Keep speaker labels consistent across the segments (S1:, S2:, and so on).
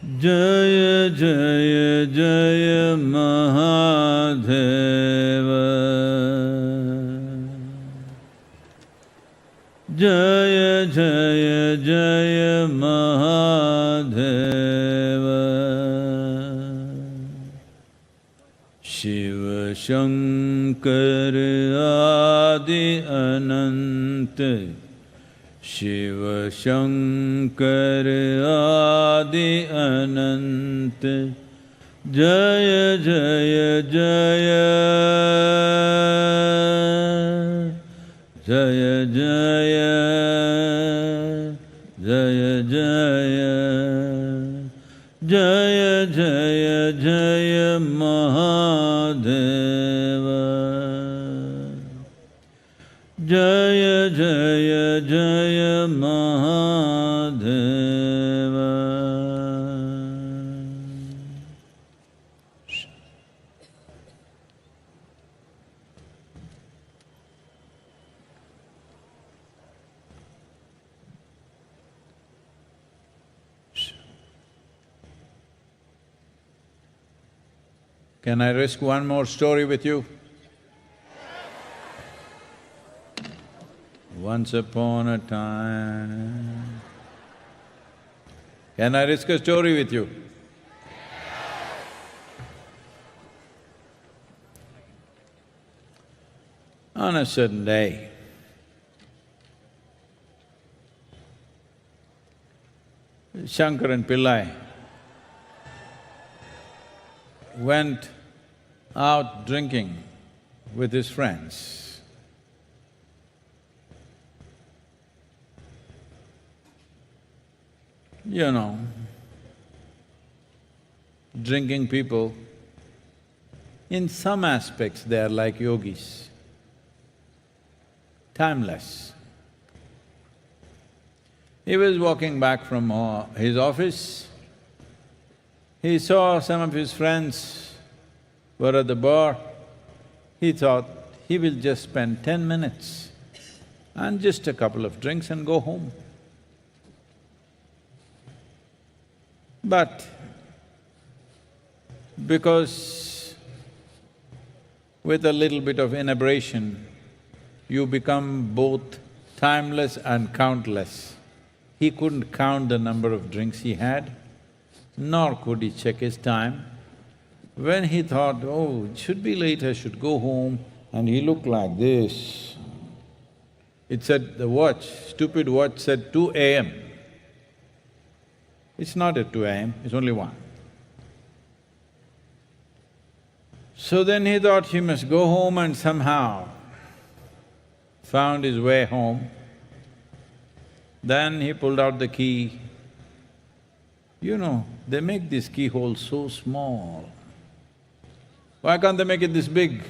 S1: Jaya Jaya Jaya Mahadeva. Jaya Jaya Jaya Mahadeva. Shiva Shankar Adi Ananta. Shiva Shankar Adi Ananta. Jaya Jaya Jaya. Jaya Jaya. Jaya Jaya. Jaya Jaya Jaya Mahadeva. Jaya Jaya Jaya Mahadeva. Can I risk one more story with you? Once upon a time… Can I risk a story with you? On a certain day, Shankar and Pillai went out drinking with his friends. You know, drinking people, in some aspects they are like yogis, timeless. He was walking back from his office. He saw some of his friends were at the bar. He thought he will just spend 10 minutes and just a couple of drinks and go home. But because with a little bit of inebriation, you become both timeless and countless. He couldn't count the number of drinks he had, nor could he check his time. When he thought, oh, it should be late, I should go home, and he looked like this. It said, the watch, stupid watch said 2 a.m. It's not at 2 a.m., it's only 1. So then he thought he must go home and somehow found his way home. Then he pulled out the key. You know, they make these keyholes so small. Why can't they make it this big?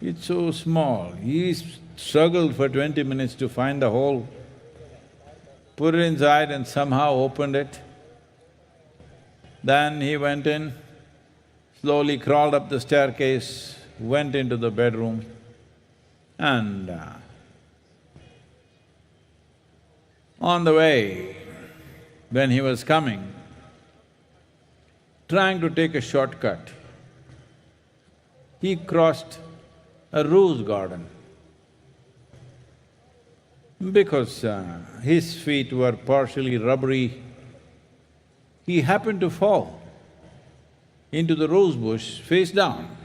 S1: It's so small. He struggled for 20 minutes to find the hole, put it inside and somehow opened it. Then he went in, slowly crawled up the staircase, went into the bedroom and on the way, when he was coming, trying to take a shortcut, he crossed a rose garden. Because his feet were partially rubbery, he happened to fall into the rose bush face down.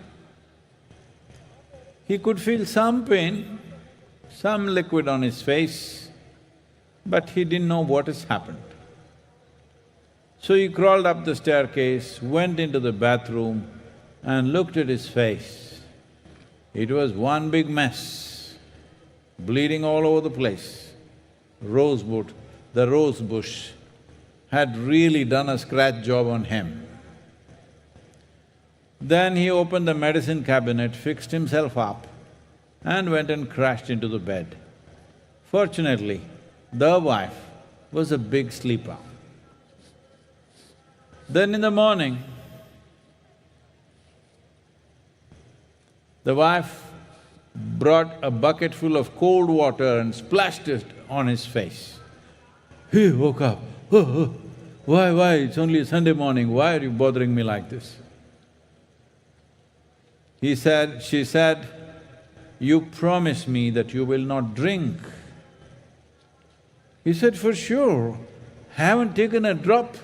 S1: He could feel some pain, some liquid on his face, but he didn't know what has happened. So he crawled up the staircase, went into the bathroom and looked at his face. It was one big mess, bleeding all over the place. The rose bush had really done a scratch job on him. Then he opened the medicine cabinet, fixed himself up and went and crashed into the bed. Fortunately, the wife was a big sleeper. Then in the morning, the wife brought a bucket full of cold water and splashed it on his face. He woke up, Why? It's only a Sunday morning, why are you bothering me like this? She said, you promise me that you will not drink. He said, for sure, haven't taken a drop.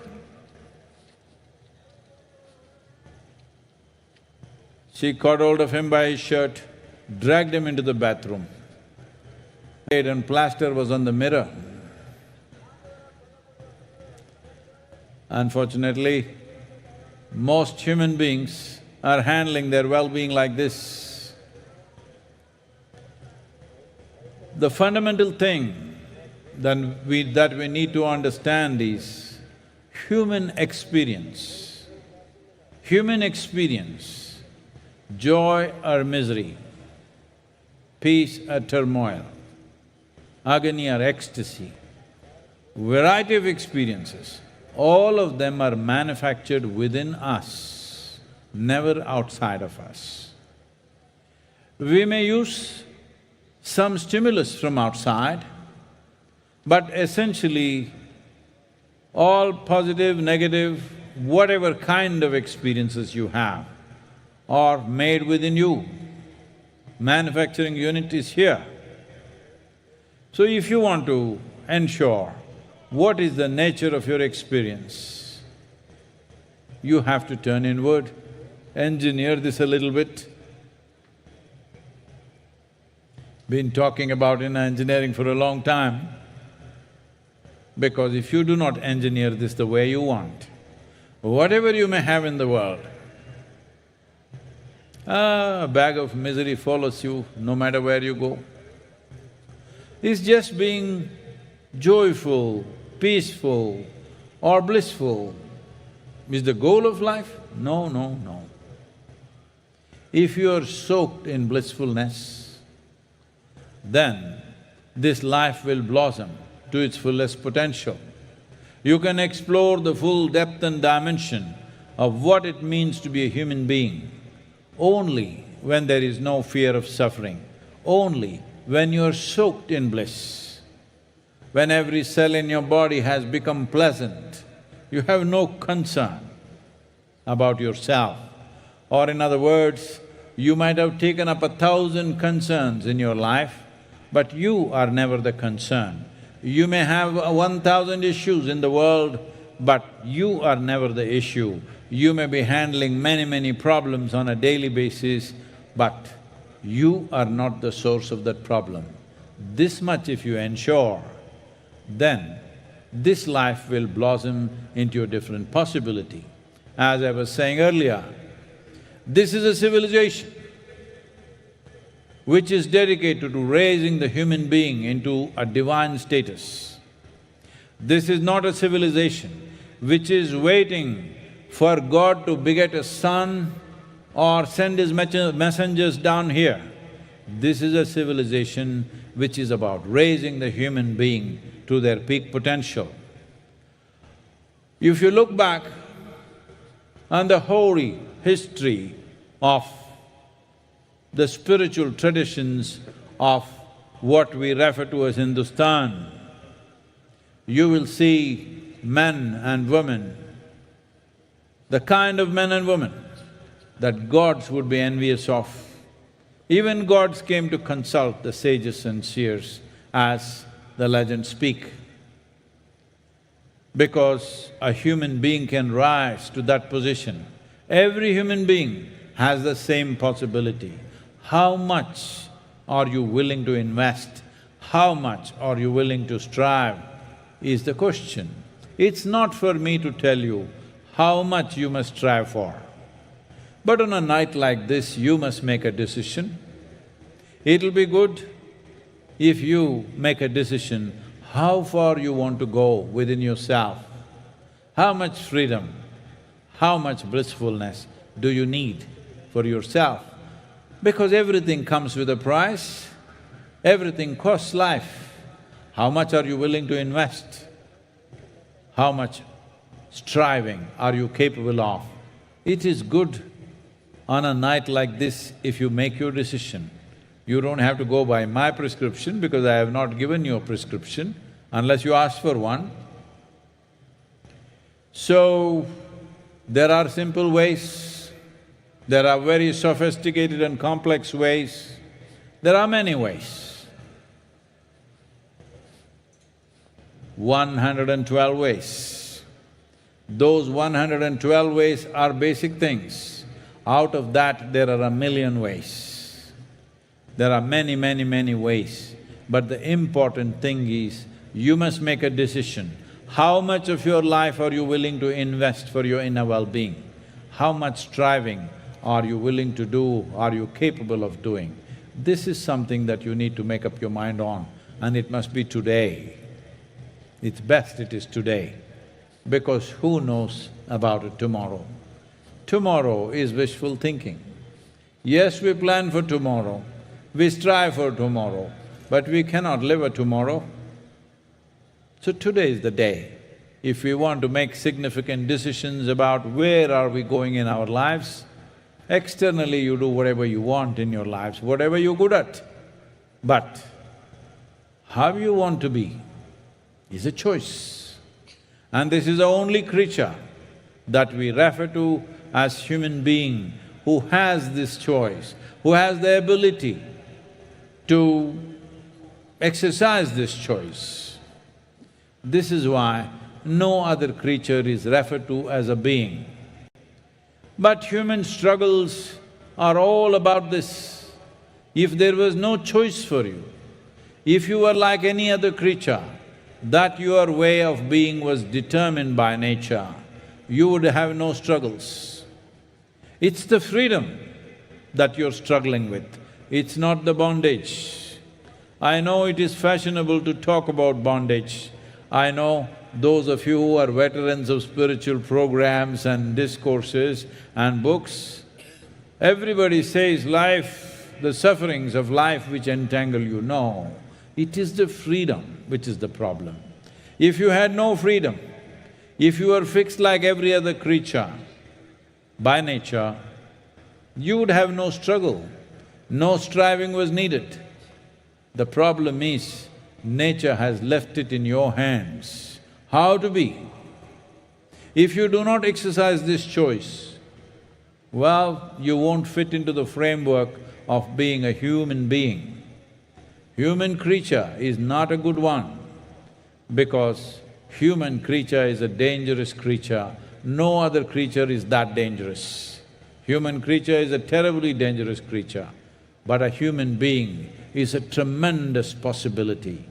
S1: She caught hold of him by his shirt, dragged him into the bathroom. And plaster was on the mirror. Unfortunately, most human beings are handling their well-being like this. The fundamental thing that we need to understand is human experience. Human experience, joy or misery, peace or turmoil, agony or ecstasy, variety of experiences, all of them are manufactured within us, never outside of us. We may use some stimulus from outside, but essentially all positive, negative, whatever kind of experiences you have are made within you. Manufacturing unit is here. So if you want to ensure what is the nature of your experience, you have to turn inward, engineer this a little bit. Been talking about inner engineering for a long time, because if you do not engineer this the way you want, whatever you may have in the world, a bag of misery follows you no matter where you go. It's just being joyful, peaceful or blissful is the goal of life? No, no, no. If you are soaked in blissfulness, then this life will blossom to its fullest potential. You can explore the full depth and dimension of what it means to be a human being only when there is no fear of suffering, only when you are soaked in bliss. When every cell in your body has become pleasant, you have no concern about yourself. Or in other words, you might have taken up 1,000 concerns in your life, but you are never the concern. You may have 1,000 issues in the world, but you are never the issue. You may be handling many problems on a daily basis, but you are not the source of that problem. This much if you ensure, then this life will blossom into a different possibility. As I was saying earlier, this is a civilization which is dedicated to raising the human being into a divine status. This is not a civilization which is waiting for God to beget a son or send his messengers down here. This is a civilization which is about raising the human being to their peak potential. If you look back on the hoary history of the spiritual traditions of what we refer to as Hindustan, you will see men and women, the kind of men and women that gods would be envious of. Even gods came to consult the sages and seers, as the legends speak. Because a human being can rise to that position, every human being has the same possibility. How much are you willing to invest? How much are you willing to strive is the question. It's not for me to tell you how much you must strive for. But on a night like this, you must make a decision. It'll be good if you make a decision how far you want to go within yourself. How much freedom, how much blissfulness do you need for yourself? Because everything comes with a price, everything costs life. How much are you willing to invest? How much striving are you capable of? It is good on a night like this if you make your decision. You don't have to go by my prescription because I have not given you a prescription unless you ask for one. So, there are simple ways, there are very sophisticated and complex ways, there are many ways. 112 ways. Those 112 ways are basic things. Out of that, there are a million ways. There are many, many, many ways. But the important thing is, you must make a decision. How much of your life are you willing to invest for your inner well-being? How much striving are you willing to do, are you capable of doing? This is something that you need to make up your mind on, and it must be today. It's best it is today, because who knows about it tomorrow? Tomorrow is wishful thinking. Yes, we plan for tomorrow, we strive for tomorrow, but we cannot live a tomorrow. So today is the day. If we want to make significant decisions about where are we going in our lives, externally you do whatever you want in your lives, whatever you're good at. But how you want to be is a choice. And this is the only creature that we refer to as human being who has this choice, who has the ability to exercise this choice. This is why no other creature is referred to as a being. But human struggles are all about this. If there was no choice for you, if you were like any other creature, that your way of being was determined by nature, you would have no struggles. It's the freedom that you're struggling with, it's not the bondage. I know it is fashionable to talk about bondage. I know those of you who are veterans of spiritual programs and discourses and books, everybody says life, the sufferings of life which entangle you. No, it is the freedom which is the problem. If you had no freedom, if you were fixed like every other creature by nature, you would have no struggle, no striving was needed. The problem is, nature has left it in your hands, how to be. If you do not exercise this choice, well, you won't fit into the framework of being a human being. Human creature is not a good one, because human creature is a dangerous creature. No other creature is that dangerous. Human creature is a terribly dangerous creature, but a human being is a tremendous possibility.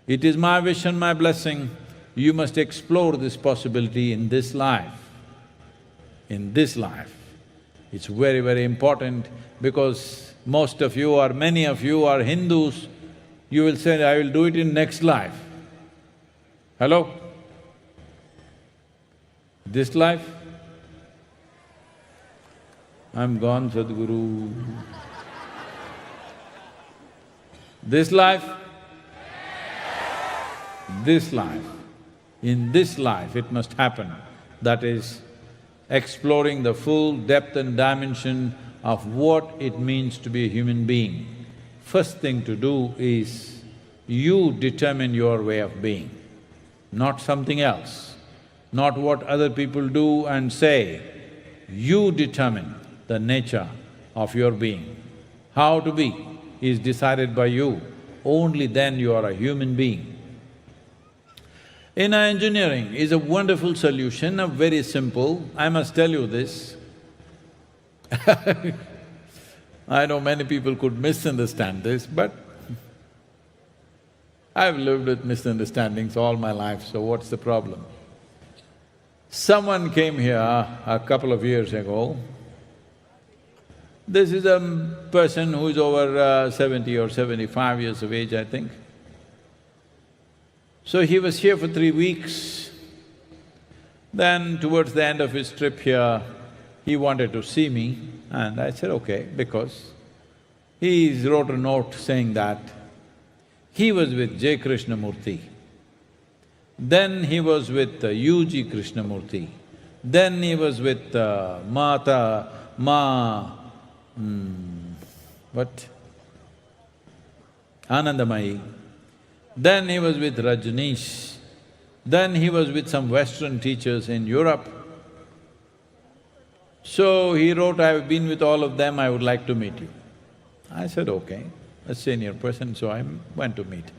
S1: It is my wish and my blessing, you must explore this possibility in this life. In this life. It's very, very important, because most of you or many of you are Hindus, you will say, I will do it in next life. Hello? This life? I'm gone, Sadhguru. This life? This life. In this life it must happen. That is, exploring the full depth and dimension of what it means to be a human being. First thing to do is, you determine your way of being, not something else, not what other people do and say. You determine the nature of your being. How to be is decided by you, only then you are a human being. Inner engineering is a wonderful solution, a very simple, I must tell you this. I know many people could misunderstand this, but I've lived with misunderstandings all my life, so what's the problem? Someone came here a couple of years ago. This is a person who is over 70 or 75 years of age, I think. So he was here for 3 weeks. Then towards the end of his trip here, he wanted to see me, and I said, okay, because he wrote a note saying that he was with J. Krishnamurti, then he was with U.G. Krishnamurti, then he was with Anandamayi, then he was with Rajneesh, Then he was with some Western teachers in Europe. So he wrote, "I've been with all of them, I would like to meet you." I said, "Okay," a senior person, so I went to meet him.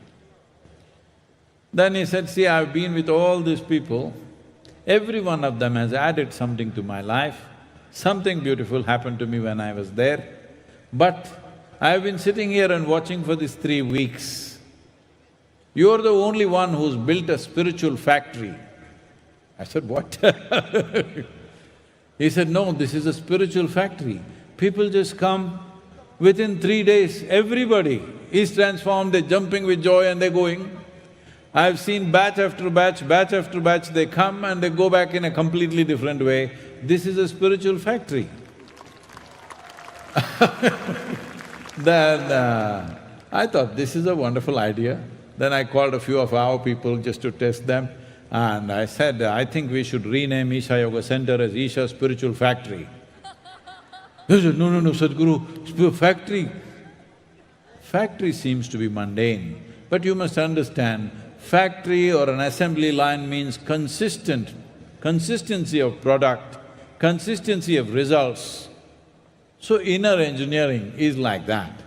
S1: Then he said, "See, I've been with all these people, every one of them has added something to my life. Something beautiful happened to me when I was there, but I've been sitting here and watching for these 3 weeks. You're the only one who's built a spiritual factory." I said, "What?" He said, "No, this is a spiritual factory. People just come, within 3 days, everybody is transformed, they're jumping with joy and they're going. I've seen batch after batch, they come and they go back in a completely different way. This is a spiritual factory." Then I thought, this is a wonderful idea. Then I called a few of our people just to test them, and I said, "I think we should rename Isha Yoga Center as Isha Spiritual Factory." They said, No, Sadhguru, factory. Factory seems to be mundane, but you must understand, factory or an assembly line means consistency of product, consistency of results. So inner engineering is like that.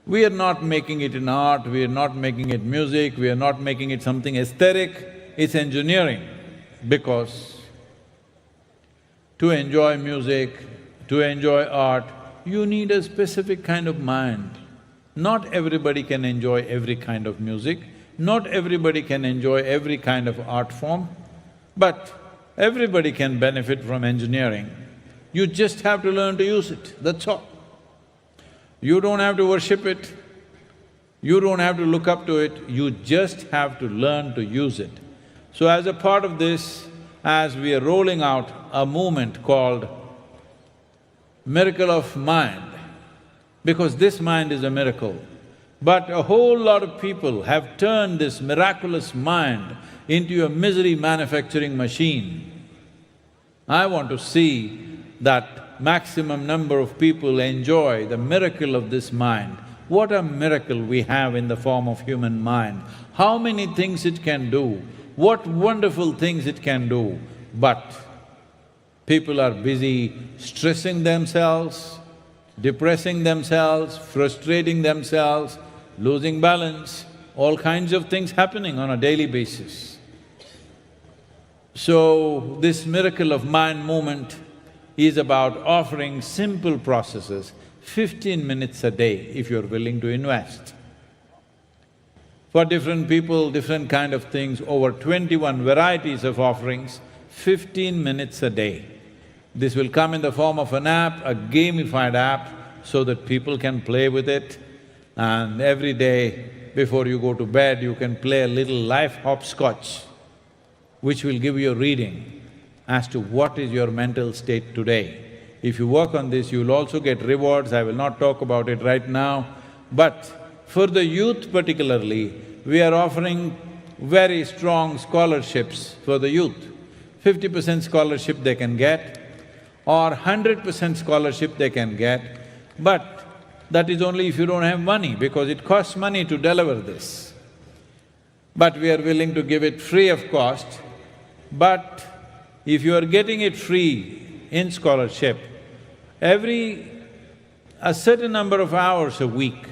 S1: We are not making it in art, we are not making it music, we are not making it something aesthetic, it's engineering. Because to enjoy music, to enjoy art, you need a specific kind of mind. Not everybody can enjoy every kind of music, not everybody can enjoy every kind of art form, but everybody can benefit from engineering. You just have to learn to use it, that's all. You don't have to worship it, you don't have to look up to it, you just have to learn to use it. So as a part of this, as we are rolling out a movement called Miracle of Mind, because this mind is a miracle, but a whole lot of people have turned this miraculous mind into a misery manufacturing machine. I want to see that maximum number of people enjoy the miracle of this mind. What a miracle we have in the form of human mind, how many things it can do, what wonderful things it can do, but people are busy stressing themselves, depressing themselves, frustrating themselves, losing balance, all kinds of things happening on a daily basis. So, this Miracle of Mind movement is about offering simple processes, 15 minutes a day if you're willing to invest. For different people, different kind of things, over 21 varieties of offerings, 15 minutes a day. This will come in the form of an app, a gamified app, so that people can play with it, and every day before you go to bed, you can play a little life hopscotch, which will give you a reading as to what is your mental state today. If you work on this, you will also get rewards, I will not talk about it right now. But for the youth particularly, we are offering very strong scholarships for the youth. 50% scholarship they can get, or 100% scholarship they can get, but that is only if you don't have money, because it costs money to deliver this. But we are willing to give it free of cost, but if you are getting it free in scholarship, a certain number of hours a week,